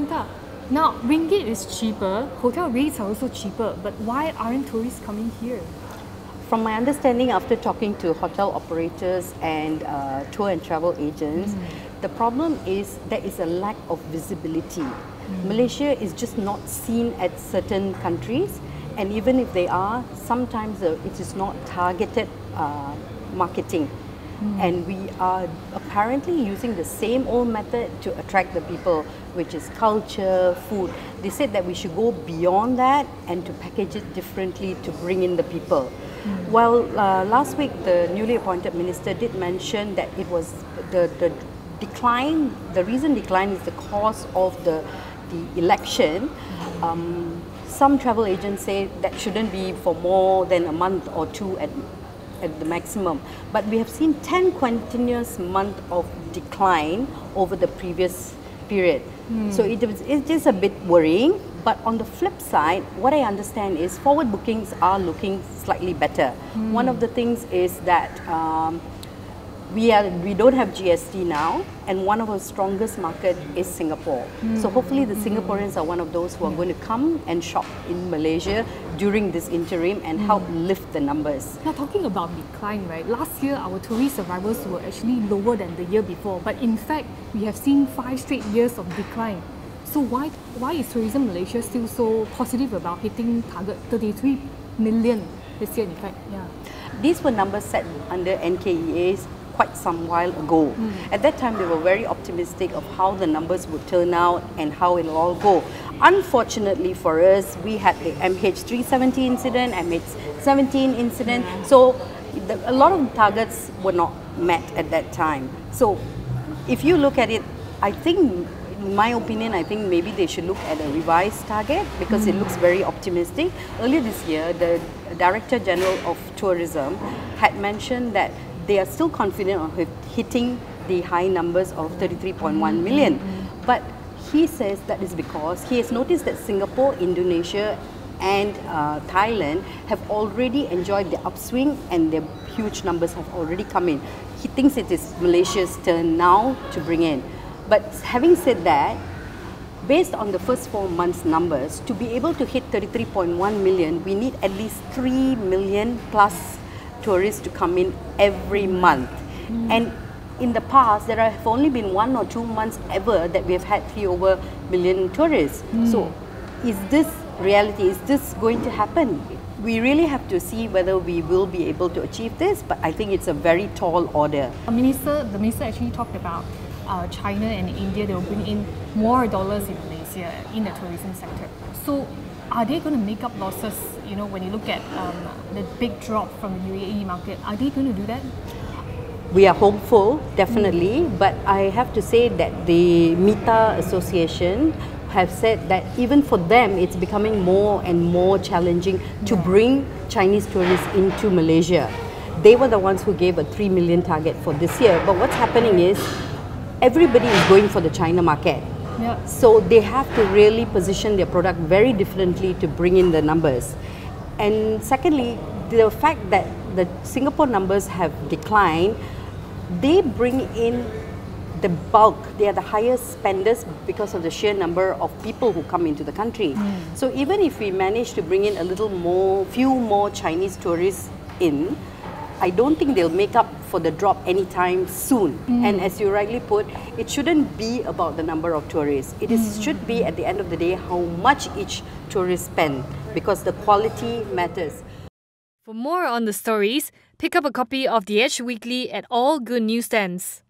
Vsanatha, now ringgit is cheaper, hotel rates are also cheaper, but why aren't tourists coming here? From my understanding, after talking to hotel operators and tour and travel agents, the problem is there is a lack of visibility. Malaysia is just not seen at certain countries, and even if they are, sometimes it is not targeted marketing. And we are apparently using the same old method to attract the people, which is culture, food. They said that we should go beyond that and to package it differently to bring in the people. Well, last week the newly appointed minister did mention that it was the decline, the reason decline is the cause of the election. Some travel agents say that shouldn't be for more than a month or two at the maximum. But we have seen 10 continuous months of decline over the previous period. So it's just a bit worrying. But on the flip side, what I understand is forward bookings are looking slightly better. One of the things is that we don't have GST now, and one of our strongest market is Singapore. So hopefully the Singaporeans are one of those who are going to come and shop in Malaysia during this interim and help lift the numbers. Now talking about decline, right? Last year our tourist arrivals were actually lower than the year before, but in fact we have seen 5 straight years of decline. So why is Tourism Malaysia still so positive about hitting target 33 million this year in fact? Yeah. These were numbers set under NKEA's quite some while ago. At that time, they were very optimistic of how the numbers would turn out and how it'll all go. Unfortunately for us, we had the MH370 incident, MH17 incident, so a lot of targets were not met at that time. So if you look at it, I think, in my opinion, I think maybe they should look at a revised target because it looks very optimistic. Earlier this year, the Director General of Tourism had mentioned that they are still confident of hitting the high numbers of 33.1 million. But he says that is because he has noticed that Singapore, Indonesia and Thailand have already enjoyed the upswing and their huge numbers have already come in. He thinks it is Malaysia's turn now to bring in. But having said that, based on the first 4 months numbers, to be able to hit 33.1 million, we need at least 3 million plus tourists to come in every month. And in the past, there have only been 1 or 2 months ever that we have had 3 over million tourists. So is this reality? Is this going to happen? We really have to see whether we will be able to achieve this, but I think it's a very tall order. The minister actually talked about China and India. They will bring in more dollars in Malaysia in the tourism sector. So are they going to make up losses? You know, when you look at the big drop from the UAE market, are they going to do that? We are hopeful, definitely, but I have to say that the MITA Association have said that even for them, it's becoming more and more challenging to bring Chinese tourists into Malaysia. They were the ones who gave a 3 million target for this year, but what's happening is everybody is going for the China market. So they have to really position their product very differently to bring in the numbers. And secondly, the fact that the Singapore numbers have declined, they bring in the bulk. They are the highest spenders because of the sheer number of people who come into the country. So even if we manage to bring in a little more, few more Chinese tourists in, I don't think they'll make up for the drop anytime soon. And as you rightly put, it shouldn't be about the number of tourists. It should be, at the end of the day, how much each tourist spends, because the quality matters. For more on the stories, pick up a copy of The Edge Weekly at all good newsstands.